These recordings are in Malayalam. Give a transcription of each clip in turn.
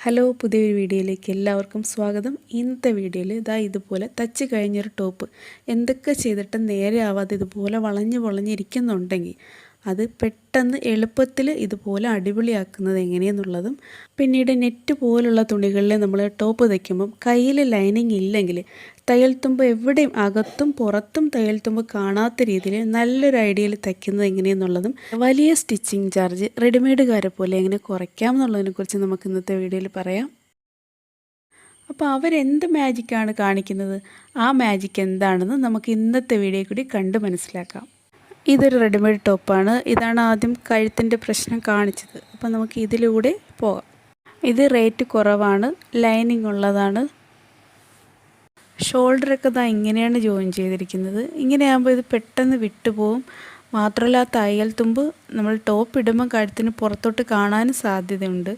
ഹലോ, പുതിയൊരു വീഡിയോയിലേക്ക് എല്ലാവർക്കും സ്വാഗതം. ഇന്നത്തെ വീഡിയോയിൽ ഇതുപോലെ തച്ച് കഴിഞ്ഞൊരു ടോപ്പ് എന്തൊക്കെ ചെയ്തിട്ട് നേരെ ആവാതെ ഇതുപോലെ വളഞ്ഞിരിക്കുന്നുണ്ടെങ്കിൽ അത് പെട്ടെന്ന് എളുപ്പത്തിൽ ഇതുപോലെ അടിപൊളിയാക്കുന്നത് എങ്ങനെയെന്നുള്ളതും, പിന്നീട് നെറ്റ് പോലുള്ള തുണികളിൽ നമ്മൾ ടോപ്പ് തയ്ക്കുമ്പം കയ്യിൽ ലൈനിങ് ഇല്ലെങ്കിൽ തയ്യൽ തുമ്പ് എവിടെയും അകത്തും പുറത്തും തയ്യൽ തുമ്പ് കാണാത്ത രീതിയിൽ നല്ലൊരു ഐഡിയയിൽ തയ്ക്കുന്നത് എങ്ങനെയെന്നുള്ളതും, വലിയ സ്റ്റിച്ചിങ് ചാർജ് റെഡിമെയ്ഡുകാരെ പോലെ എങ്ങനെ കുറയ്ക്കാം എന്നുള്ളതിനെക്കുറിച്ച് നമുക്ക് ഇന്നത്തെ വീഡിയോയിൽ പറയാം. അപ്പോൾ അവരെന്ത് മാജിക്കാണ് കാണിക്കുന്നത്, ആ മാജിക്ക് എന്താണെന്ന് നമുക്ക് ഇന്നത്തെ വീഡിയോ കൂടി കണ്ട് മനസ്സിലാക്കാം. ഇതൊരു റെഡിമെയ്ഡ് ടോപ്പാണ്. ഇതാണ് ആദ്യം കഴുത്തിൻ്റെ പ്രശ്നം കാണിച്ചത്. അപ്പോൾ നമുക്ക് ഇതിലൂടെ പോകാം. ഇത് റേറ്റ് കുറവാണ്, ലൈനിങ് ഉള്ളതാണ്. ഷോൾഡറൊക്കെ ഇങ്ങനെയാണ് ജോയിൻ ചെയ്തിരിക്കുന്നത്. ഇങ്ങനെയാകുമ്പോൾ ഇത് പെട്ടെന്ന് വിട്ടുപോകും. മാത്രമല്ല തയ്യൽ തുമ്പ് നമ്മൾ ടോപ്പ് ഇടുമ്പോൾ കഴുത്തിന് പുറത്തോട്ട് കാണാനും സാധ്യതയുണ്ട്.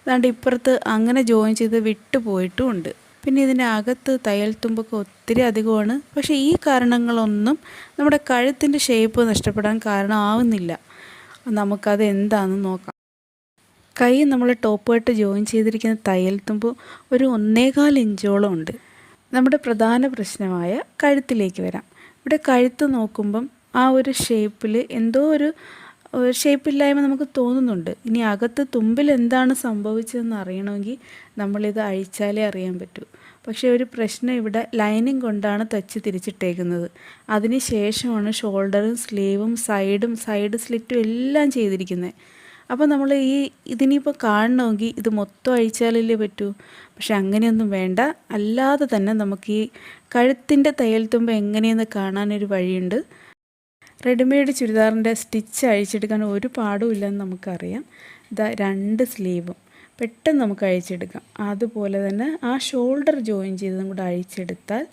അതുകൊണ്ട് ഇപ്പുറത്ത് അങ്ങനെ ജോയിൻ ചെയ്ത് വിട്ടുപോയിട്ടുമുണ്ട്. പിന്നെ ഇതിൻ്റെ അകത്ത് തയ്യൽ തുമ്പൊക്കെ ഒത്തിരി അധികമാണ്. പക്ഷേ ഈ കാരണങ്ങളൊന്നും നമ്മുടെ കഴുത്തിൻ്റെ ഷേപ്പ് നഷ്ടപ്പെടാൻ കാരണമാവുന്നില്ല. നമുക്കത് എന്താണെന്ന് നോക്കാം. കൈ നമ്മൾ ടോപ്പായിട്ട് ജോയിൻ ചെയ്തിരിക്കുന്ന തയ്യൽ തുമ്പ് ഒരു 1.25 ഇഞ്ചോളം ഉണ്ട്. നമ്മുടെ പ്രധാന പ്രശ്നമായ കഴുത്തിലേക്ക് വരാം. ഇവിടെ കഴുത്ത് നോക്കുമ്പം ആ ഒരു ഷേപ്പിൽ എന്തോ ഒരു ഷേപ്പില്ലായ്മ നമുക്ക് തോന്നുന്നുണ്ട്. ഇനി അകത്ത് തുമ്പിൽ എന്താണ് സംഭവിച്ചതെന്ന് അറിയണമെങ്കിൽ നമ്മളിത് അഴിച്ചാലേ അറിയാൻ പറ്റൂ. പക്ഷേ ഒരു പ്രശ്നം, ഇവിടെ ലൈനിങ് കൊണ്ടാണ് തച്ച് തിരിച്ചിട്ടേക്കുന്നത്. അതിന് ശേഷമാണ് ഷോൾഡറും സ്ലീവും സൈഡ് സ്ലിറ്റും എല്ലാം ചെയ്തിരിക്കുന്നത്. അപ്പോൾ നമ്മൾ ഇതിനിപ്പോൾ കാണണമെങ്കിൽ ഇത് മൊത്തം അഴിച്ചാലല്ലേ പറ്റൂ. പക്ഷെ അങ്ങനെയൊന്നും വേണ്ട. അല്ലാതെ തന്നെ നമുക്ക് ഈ കഴുത്തിൻ്റെ തയ്യൽ തുമ്പ് എങ്ങനെയെന്ന് കാണാനൊരു വഴിയുണ്ട്. റെഡിമെയ്ഡ് ചുരിദാറിൻ്റെ സ്റ്റിച്ച് അഴിച്ചെടുക്കാൻ ഒരു പാടുമില്ലെന്ന് നമുക്കറിയാം. 2 സ്ലീവും പെട്ടെന്ന് നമുക്ക് അഴിച്ചെടുക്കാം. അതുപോലെ തന്നെ ആ ഷോൾഡർ ജോയിൻ ചെയ്തതും കൂടെ അഴിച്ചെടുത്താൽ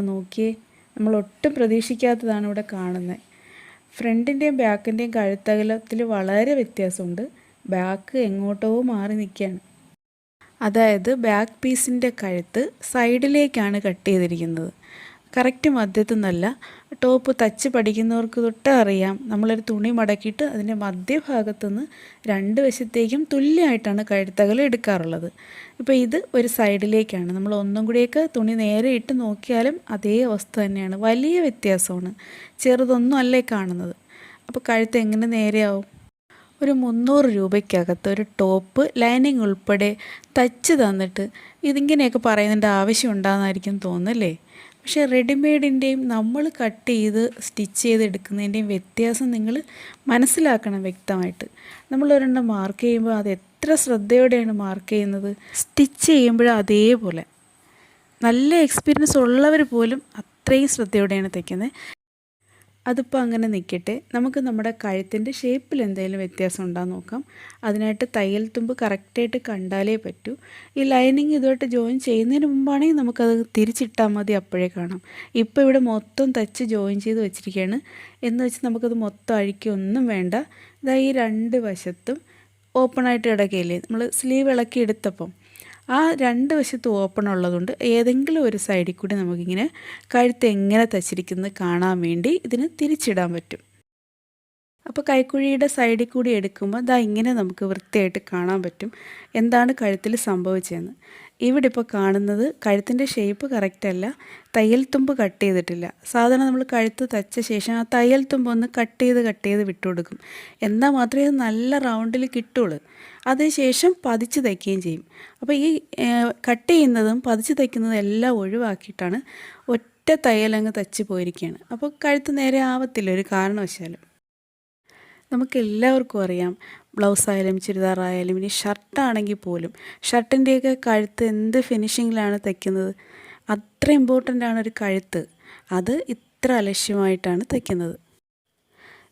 നോക്കിയേ, നമ്മൾ ഒട്ടും പ്രതീക്ഷിക്കാത്തതാണ് ഇവിടെ കാണുന്നത്. ഫ്രണ്ടിൻ്റെയും ബാക്കിൻ്റെയും കഴുത്തകലത്തിൽ വളരെ വ്യത്യാസമുണ്ട്. ബാക്ക് എങ്ങോട്ടോ മാറി നിൽക്കുകയാണ്. അതായത് ബാക്ക് പീസിൻ്റെ കഴുത്ത് സൈഡിലേക്കാണ് കട്ട് ചെയ്തിരിക്കുന്നത്, കറക്റ്റ് മധ്യത്തു നിന്നല്ല. ടോപ്പ് തച്ച് പഠിക്കുന്നവർക്ക് തൊട്ട് അറിയാം, നമ്മളൊരു തുണി മടക്കിയിട്ട് അതിൻ്റെ മധ്യഭാഗത്തുനിന്ന് 2 വശത്തേക്കും തുല്യമായിട്ടാണ് കഴുത്തകലം എടുക്കാറുള്ളത്. ഇപ്പോൾ ഇത് ഒരു സൈഡിലേക്കാണ്. നമ്മൾ ഒന്നും കൂടിയൊക്കെ തുണി നേരെ ഇട്ട് നോക്കിയാലും അതേ അവസ്ഥ തന്നെയാണ്. വലിയ വ്യത്യാസമാണ്, ചെറുതൊന്നും അല്ലേ കാണുന്നത്. അപ്പോൾ കഴുത്ത് എങ്ങനെ നേരെയാവും? ഒരു 300 രൂപയ്ക്കകത്ത് ഒരു ടോപ്പ് ലൈനിങ് ഉൾപ്പെടെ തച്ച് തന്നിട്ട് ഇതിങ്ങനെയൊക്കെ പറയുന്നതിൻ്റെ ആവശ്യം ഉണ്ടാകുന്നതായിരിക്കും തോന്നുന്നല്ലേ. പക്ഷേ റെഡിമെയ്ഡിൻ്റെയും നമ്മൾ കട്ട് ചെയ്ത് സ്റ്റിച്ച് ചെയ്തെടുക്കുന്നതിൻ്റെയും വ്യത്യാസം നിങ്ങൾ മനസ്സിലാക്കണം വ്യക്തമായിട്ട്. നമ്മളൊരെണ്ണം മാർക്ക് ചെയ്യുമ്പോൾ അത് എത്ര ശ്രദ്ധയോടെയാണ് മാർക്ക് ചെയ്യുന്നത്. സ്റ്റിച്ച് ചെയ്യുമ്പോഴും അതേപോലെ നല്ല എക്സ്പീരിയൻസ് ഉള്ളവർ പോലും അത്രയും ശ്രദ്ധയോടെയാണ് തയ്ക്കുന്നത്. അതിപ്പോൾ അങ്ങനെ നിൽക്കട്ടെ. നമുക്ക് നമ്മുടെ കഴുത്തിൻ്റെ ഷേപ്പിൽ എന്തെങ്കിലും വ്യത്യാസം ഉണ്ടാകുന്ന നോക്കാം. അതിനായിട്ട് തയ്യൽ തുമ്പ് കറക്റ്റായിട്ട് കണ്ടാലേ പറ്റൂ. ഈ ലൈനിങ് ഇതുമായിട്ട് ജോയിൻ ചെയ്യുന്നതിന് മുമ്പാണെങ്കിൽ നമുക്കത് തിരിച്ചിട്ടാൽ മതി, അപ്പോഴേ കാണാം. ഇപ്പോൾ ഇവിടെ മൊത്തം തച്ച് ജോയിൻ ചെയ്ത് വെച്ചിരിക്കുകയാണ്. എന്ന് വെച്ച് നമുക്കത് മൊത്തം അഴിക്കൊന്നും വേണ്ട. ഈ 2 വശത്തും ഓപ്പണായിട്ട് കിടക്കുകയില്ലേ, നമ്മൾ സ്ലീവ് ഇളക്കി എടുത്തപ്പം ആ 2 വശത്തും ഓപ്പൺ ഉള്ളതുകൊണ്ട് ഏതെങ്കിലും ഒരു സൈഡിൽ കൂടി നമുക്കിങ്ങനെ കഴുത്ത് എങ്ങനെ തച്ചിരിക്കുന്നത് കാണാൻ വേണ്ടി ഇതിന് തിരിച്ചിടാൻ പറ്റും. അപ്പോൾ കൈക്കുഴിയുടെ സൈഡിൽ കൂടി എടുക്കുമ്പോൾ ഇങ്ങനെ നമുക്ക് വൃത്തിയായിട്ട് കാണാൻ പറ്റും എന്താണ് കഴുത്തിൽ സംഭവിച്ചതെന്ന്. ഇവിടെ ഇപ്പോൾ കാണുന്നത് കഴുത്തിൻ്റെ ഷേപ്പ് കറക്റ്റല്ല, തയ്യൽ തുമ്പ് കട്ട് ചെയ്തിട്ടില്ല. സാധാരണ നമ്മൾ കഴുത്ത് തച്ച ശേഷം ആ തയ്യൽ തുമ്പ് ഒന്ന് കട്ട് ചെയ്ത് വിട്ടുകൊടുക്കും. എന്നാൽ മാത്രമേ അത് നല്ല റൗണ്ടിൽ കിട്ടുള്ളൂ. അതിനുശേഷം പതിച്ച് തയ്ക്കുകയും ചെയ്യും. അപ്പോൾ ഈ കട്ട് ചെയ്യുന്നതും പതിച്ച് തയ്ക്കുന്നതും എല്ലാം ഒഴിവാക്കിയിട്ടാണ് ഒറ്റ തയ്യലങ്ങ് തച്ച് പോയിരിക്കുകയാണ്. അപ്പോൾ കഴുത്ത് നേരെ ആവത്തില്ല ഒരു കാരണവശാലും. നമുക്കെല്ലാവർക്കും അറിയാം, ബ്ലൗസായാലും ചുരിദാറായാലും ഇനി ഷർട്ടാണെങ്കിൽ പോലും ഷർട്ടിൻ്റെയൊക്കെ കഴുത്ത് എന്ത് ഫിനിഷിങ്ങിലാണ് തയ്ക്കുന്നത്. അത്ര ഇമ്പോർട്ടൻ്റ് ആണ് ഒരു കഴുത്ത്. അത് ഇത്ര അലക്ഷ്യമായിട്ടാണ് തയ്ക്കുന്നത്.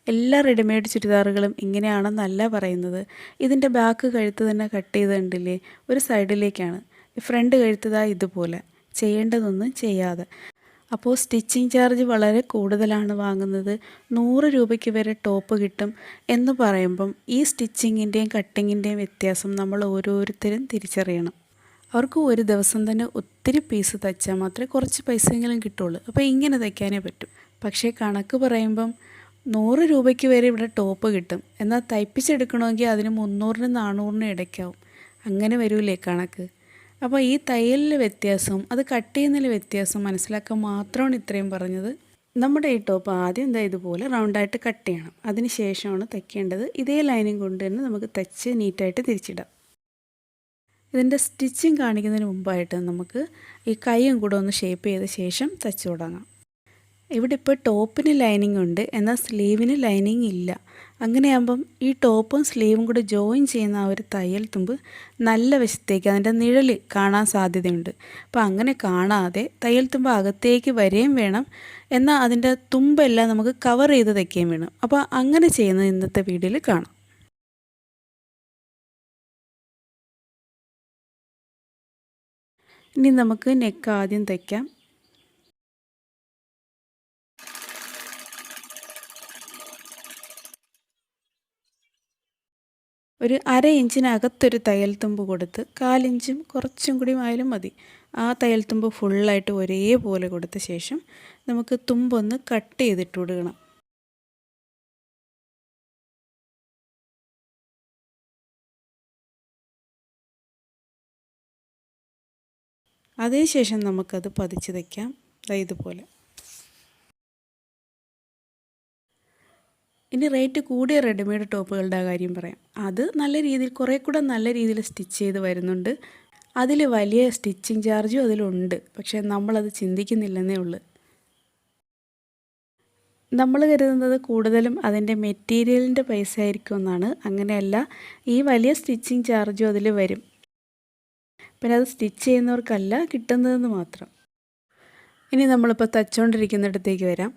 എല്ലാ റെഡിമെയ്ഡ് ചുരിദാറുകളും ഇങ്ങനെയാണെന്നല്ല പറയുന്നത്. ഇതിൻ്റെ ബാക്ക് കഴുത്ത് തന്നെ കട്ട് ചെയ്ത് കണ്ടില്ലേ, ഒരു സൈഡിലേക്കാണ്. ഫ്രണ്ട് കഴുത്ത് ഇതുപോലെ, ചെയ്യേണ്ടതൊന്നും ചെയ്യാതെ. അപ്പോൾ സ്റ്റിച്ചിങ് ചാർജ് വളരെ കൂടുതലാണ് വാങ്ങുന്നത്. 100 രൂപയ്ക്ക് വരെ ടോപ്പ് കിട്ടും എന്ന് പറയുമ്പം ഈ സ്റ്റിച്ചിങ്ങിൻ്റെയും കട്ടിങ്ങിൻ്റെയും വ്യത്യാസം നമ്മൾ ഓരോരുത്തരും തിരിച്ചറിയണം. അവർക്ക് ഒരു ദിവസം തന്നെ ഒത്തിരി പീസ് തയ്ച്ചാൽ മാത്രമേ കുറച്ച് പൈസയെങ്കിലും കിട്ടുള്ളൂ. അപ്പോൾ ഇങ്ങനെ തയ്ക്കാനേ പറ്റും. പക്ഷേ കണക്ക് പറയുമ്പം 100 രൂപയ്ക്ക് വരെ ഇവിടെ ടോപ്പ് കിട്ടും. എന്നാൽ തയ്പ്പിച്ചെടുക്കണമെങ്കിൽ അതിന് 300-നും 400-നും ഇടയ്ക്കാവും. അങ്ങനെ വരൂലേ കണക്ക്. അപ്പോൾ ഈ തയ്യലിൽ വ്യത്യാസവും അത് കട്ട് ചെയ്യുന്നതിൽ വ്യത്യാസം മനസ്സിലാക്കാൻ മാത്രമാണ് ഇത്രയും പറഞ്ഞത്. നമ്മുടെ ഈ ടോപ്പ് ആദ്യം എന്താ ഇതുപോലെ റൗണ്ടായിട്ട് കട്ട് ചെയ്യണം. അതിന് ശേഷമാണ് തയ്ക്കേണ്ടത്. ഇതേ ലൈനിങ് കൊണ്ട് തന്നെ നമുക്ക് തയ്ച്ച് നീറ്റായിട്ട് തിരിച്ചിടാം. ഇതിൻ്റെ സ്റ്റിച്ചിങ് കാണിക്കുന്നതിന് മുമ്പായിട്ട് നമുക്ക് ഈ കൈയും കൂടെ ഒന്ന് ഷേപ്പ് ചെയ്ത ശേഷം തയ്ച്ചു തുടങ്ങാം. ഇവിടെ ഇപ്പോൾ ടോപ്പിന് ലൈനിങ് ഉണ്ട്, എന്നാൽ സ്ലീവിന് ലൈനിങ് ഇല്ല. അങ്ങനെയാകുമ്പം ഈ ടോപ്പും സ്ലീവും കൂടെ ജോയിൻ ചെയ്യുന്ന ആ ഒരു തയ്യൽ തുമ്പ് നല്ല വശത്തേക്ക് അതിൻ്റെ നിഴൽ കാണാൻ സാധ്യതയുണ്ട്. അപ്പോൾ അങ്ങനെ കാണാതെ തയ്യൽ തുമ്പ് അകത്തേക്ക് വരികയും വേണം, എന്നാൽ അതിൻ്റെ തുമ്പെല്ലാം നമുക്ക് കവർ ചെയ്ത് തയ്ക്കുകയും വേണം. അപ്പോൾ അങ്ങനെ ചെയ്യുന്നത് ഇന്നത്തെ വീഡിയോയിൽ കാണാം. ഇനി നമുക്ക് നെക്ക് ആദ്യം തയ്ക്കാം. ഒരു 1/2 ഇഞ്ചിനകത്തൊരു തയ്യൽ തുമ്പ് കൊടുത്ത് 1/4 ഇഞ്ചും കുറച്ചും കൂടി ആയാലും മതി. ആ തയ്യൽ തുമ്പ് ഫുള്ളായിട്ട് ഒരേപോലെ കൊടുത്ത ശേഷം നമുക്ക് തുമ്പൊന്ന് കട്ട് ചെയ്തിട്ട് കൊടുക്കണം. അതിനുശേഷം നമുക്കത് പതിച്ച് തയ്ക്കാം ഇതുപോലെ. ഇനി റേറ്റ് കൂടിയ റെഡിമെയ്ഡ് ടോപ്പുകളുടെ കാര്യം പറയാം. അത് നല്ല രീതിയിൽ കുറേ കൂടെ നല്ല രീതിയിൽ സ്റ്റിച്ച് ചെയ്ത് വരുന്നുണ്ട്. അതിൽ വലിയ സ്റ്റിച്ചിങ് ചാർജും അതിലുണ്ട്, പക്ഷേ നമ്മളത് ചിന്തിക്കുന്നില്ലെന്നേ ഉള്ളൂ. നമ്മൾ കരുതുന്നത് കൂടുതലും അതിൻ്റെ മെറ്റീരിയലിൻ്റെ പൈസ ആയിരിക്കും എന്നാണ്. അങ്ങനെയല്ല, ഈ വലിയ സ്റ്റിച്ചിങ് ചാർജും അതിൽ വരും. പിന്നെ അത് സ്റ്റിച്ച് ചെയ്യുന്നവർക്കല്ല കിട്ടുന്നതെന്ന് മാത്രം. ഇനി നമ്മളിപ്പോൾ തച്ചുകൊണ്ടിരിക്കുന്നിടത്തേക്ക് വരാം.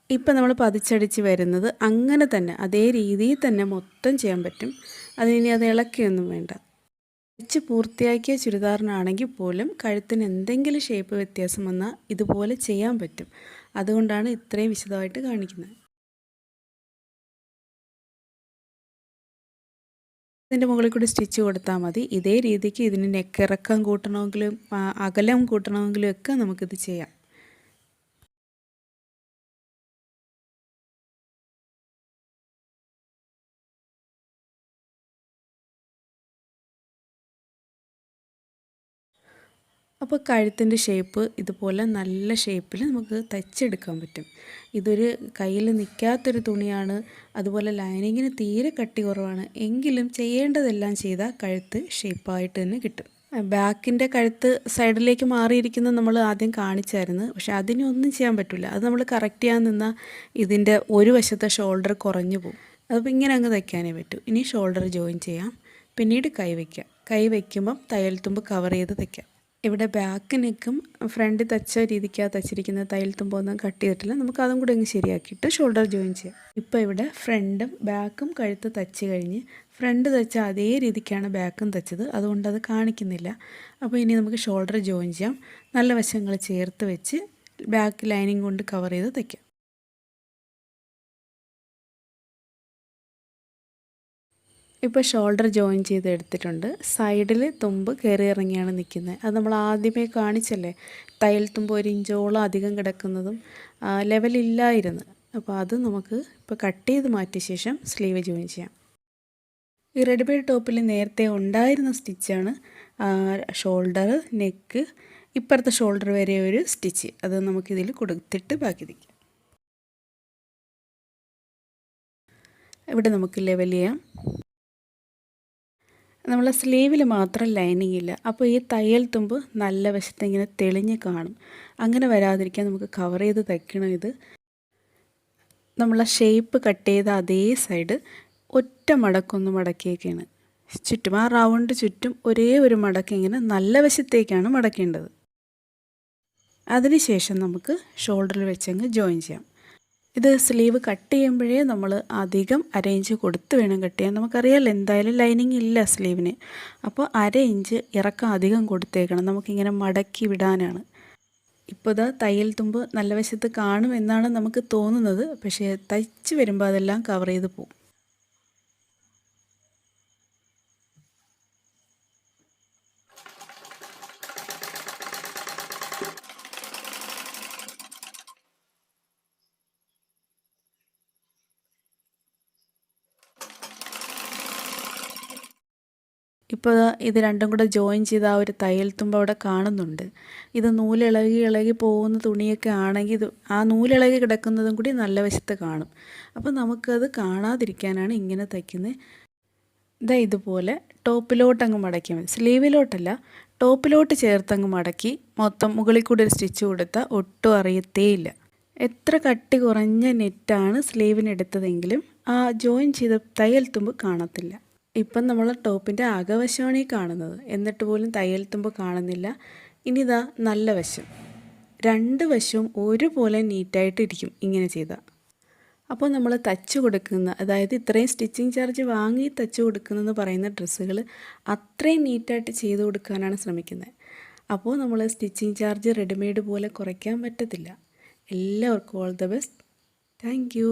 ഇപ്പം നമ്മൾ പതിച്ചടിച്ച് വരുന്നത് അങ്ങനെ തന്നെ അതേ രീതിയിൽ തന്നെ മൊത്തം ചെയ്യാൻ പറ്റും. അതിനി അത് ഇളക്കിയൊന്നും വേണ്ട. തയ്ച്ച് പൂർത്തിയാക്കിയ ചുരിദാറിനാണെങ്കിൽ പോലും കഴുത്തിന് എന്തെങ്കിലും ഷേപ്പ് വ്യത്യാസം വന്നാൽ ഇതുപോലെ ചെയ്യാൻ പറ്റും. അതുകൊണ്ടാണ് ഇത്രയും വിശദമായിട്ട് കാണിക്കുന്നത്. ഇതിൻ്റെ മുകളിൽ കൂടി സ്റ്റിച്ച് കൊടുത്താൽ മതി. ഇതേ രീതിക്ക് ഇതിന് നെക്ക് ഇറക്കം കൂട്ടണമെങ്കിലും അകലം കൂട്ടണമെങ്കിലും ഒക്കെ നമുക്കിത് ചെയ്യാം. അപ്പോൾ കഴുത്തിൻ്റെ ഷേപ്പ് ഇതുപോലെ നല്ല ഷേപ്പിൽ നമുക്ക് തയ്ച്ചെടുക്കാൻ പറ്റും. ഇതൊരു കയ്യിൽ നിൽക്കാത്തൊരു തുണിയാണ്, അതുപോലെ ലൈനിങ്ങിന് തീരെ കട്ടി കുറവാണ്. എങ്കിലും ചെയ്യേണ്ടതെല്ലാം ചെയ്താൽ കഴുത്ത് ഷേപ്പായിട്ട് തന്നെ കിട്ടും. ബാക്കിൻ്റെ കഴുത്ത് സൈഡിലേക്ക് മാറിയിരിക്കുന്നത് നമ്മൾ ആദ്യം കാണിച്ചായിരുന്നു, പക്ഷേ അതിനൊന്നും ചെയ്യാൻ പറ്റില്ല. അത് നമ്മൾ കറക്റ്റ് ചെയ്യാൻ നിന്നാൽ ഇതിൻ്റെ ഒരു വശത്തെ ഷോൾഡർ കുറഞ്ഞു പോകും. അപ്പോൾ ഇങ്ങനെ അങ്ങ് തയ്ക്കാനേ പറ്റൂ. ഇനി ഷോൾഡർ ജോയിൻ ചെയ്യാം, പിന്നീട് കൈ വയ്ക്കാം. കൈ വയ്ക്കുമ്പം തയ്യൽ തുമ്പ് കവർ ചെയ്ത് തയ്ക്കാം. ഇവിടെ ബാക്ക് നെക്കും ഫ്രണ്ട് തച്ച രീതിക്കാണ് തച്ചിരിക്കുന്നത്. തയ്യൽ തുമ്പൊന്നും കട്ട് ചെയ്തിട്ടില്ല. നമുക്ക് അതും കൂടെ അങ്ങ് ശരിയാക്കിയിട്ട് ഷോൾഡർ ജോയിൻ ചെയ്യാം. ഇപ്പോൾ ഇവിടെ ഫ്രണ്ടും ബാക്കും കഴുത്ത് തച്ച് കഴിഞ്ഞ് ഫ്രണ്ട് തച്ച അതേ രീതിക്കാണ് ബാക്കും തച്ചത്, അതുകൊണ്ട് അത് കാണിക്കുന്നില്ല. അപ്പോൾ ഇനി നമുക്ക് ഷോൾഡർ ജോയിൻ ചെയ്യാം. നല്ല വശങ്ങൾ ചേർത്ത് വെച്ച് ബാക്ക് ലൈനിങ് കൊണ്ട് കവർ ചെയ്ത് തയ്ക്കാം. ഇപ്പോൾ ഷോൾഡർ ജോയിൻ ചെയ്ത് എടുത്തിട്ടുണ്ട്. സൈഡിൽ തുമ്പ് കയറി ഇറങ്ങിയാണ് നിൽക്കുന്നത്. അത് നമ്മൾ ആദ്യമേ കാണിച്ചല്ലേ, തയ്യൽ തുമ്പ് 1 ഇഞ്ചോളം അധികം കിടക്കുന്നതും ലെവലില്ലായിരുന്നു. അപ്പോൾ അത് നമുക്ക് ഇപ്പോൾ കട്ട് ചെയ്ത് മാറ്റിയ ശേഷം സ്ലീവ് ജോയിൻ ചെയ്യാം. ഈ റെഡിമെയ്ഡ് ടോപ്പിൽ നേരത്തെ ഉണ്ടായിരുന്ന സ്റ്റിച്ചാണ് ഷോൾഡർ, നെക്ക്, ഇപ്പുറത്തെ ഷോൾഡർ വരെ ഒരു സ്റ്റിച്ച്. അത് നമുക്കിതിൽ കൊടുത്തിട്ട് ബാക്കി തയ്ക്കാം. ഇവിടെ നമുക്ക് ലെവൽ ചെയ്യാം. നമ്മളെ സ്ലീവിൽ മാത്രം ലൈനിങ് ഇല്ല, അപ്പോൾ ഈ തയ്യൽ തുമ്പ് നല്ല വശത്ത് ഇങ്ങനെ തെളിഞ്ഞ് കാണും. അങ്ങനെ വരാതിരിക്കാൻ നമുക്ക് കവർ ചെയ്ത് തയ്ക്കണം. ഇത് നമ്മളെ ഷേപ്പ് കട്ട് ചെയ്ത അതേ സൈഡ് ഒറ്റ മടക്കൊന്ന് മടക്കിയൊക്കെയാണ് ചുറ്റും, ആ റൗണ്ട് ചുറ്റും ഒരേ ഒരു മടക്ക് ഇങ്ങനെ നല്ല വശത്തേക്കാണ് മടക്കേണ്ടത്. അതിനുശേഷം നമുക്ക് ഷോൾഡറിൽ വെച്ചങ്ങ് ജോയിൻ ചെയ്യാം. ഇത് സ്ലീവ് കട്ട് ചെയ്യുമ്പോഴേ നമ്മൾ അധികം അരയിഞ്ച് കൊടുത്ത് വേണം കട്ട് ചെയ്യാൻ. നമുക്കറിയാമല്ലോ എന്തായാലും ലൈനിങ് ഇല്ല സ്ലീവിന്, അപ്പോൾ 1/2 ഇഞ്ച് ഇറക്കം അധികം കൊടുത്തേക്കണം. നമുക്കിങ്ങനെ മടക്കി വിടാനാണ്. ഇപ്പോൾ ഇതാ തയ്യൽ തുമ്പ് നല്ല വശത്ത് കാണും എന്നാണ് നമുക്ക് തോന്നുന്നത്, പക്ഷേ തയ്ച്ച് വരുമ്പോൾ അതെല്ലാം കവർ ചെയ്ത് പോകും. ഇപ്പോൾ ഇത് രണ്ടും കൂടെ ജോയിൻ ചെയ്ത് ആ ഒരു തയ്യൽ തുമ്പ് അവിടെ കാണുന്നുണ്ട്. ഇത് നൂലിളകി പോകുന്ന തുണിയൊക്കെ ആണെങ്കിൽ ഇത് ആ നൂലിളകി കിടക്കുന്നതും കൂടി നല്ല വശത്ത് കാണും. അപ്പോൾ നമുക്കത് കാണാതിരിക്കാനാണ് ഇങ്ങനെ തയ്ക്കുന്നത്. ഇതാ ഇതുപോലെ ടോപ്പിലോട്ടങ്ങ് മടക്കിയാൽ മതി, സ്ലീവിലോട്ടല്ല, ടോപ്പിലോട്ട് ചേർത്തങ്ങ് മടക്കി മൊത്തം മുകളിൽ കൂടി ഒരു സ്റ്റിച്ച് കൊടുത്താൽ ഒട്ടും അറിയത്തേയില്ല. എത്ര കട്ടി കുറഞ്ഞ നെറ്റാണ് സ്ലീവിന് എടുത്തതെങ്കിലും ആ ജോയിൻ ചെയ്ത തയ്യൽ തുമ്പ് കാണത്തില്ല. ഇപ്പം നമ്മൾ ടോപ്പിൻ്റെ അകവശമാണ് ഈ കാണുന്നത്, എന്നിട്ട് പോലും തയ്യൽ തുമ്പ് കാണുന്നില്ല. ഇനി ഇതാ നല്ല വശം, രണ്ട് വശവും ഒരുപോലെ നീറ്റായിട്ടിരിക്കും ഇങ്ങനെ ചെയ്താൽ. അപ്പോൾ നമ്മൾ തച്ച് കൊടുക്കുന്ന, അതായത് ഇത്രയും സ്റ്റിച്ചിങ് ചാർജ് വാങ്ങി തച്ച് കൊടുക്കുന്നതെന്ന് പറയുന്ന ഡ്രസ്സുകൾ അത്രയും നീറ്റായിട്ട് ചെയ്ത് കൊടുക്കാനാണ് ശ്രമിക്കുന്നത്. അപ്പോൾ നമ്മൾ സ്റ്റിച്ചിങ് ചാർജ് റെഡിമെയ്ഡ് പോലെ കുറയ്ക്കാൻ പറ്റത്തില്ല. എല്ലാവർക്കും all the best. Thank you.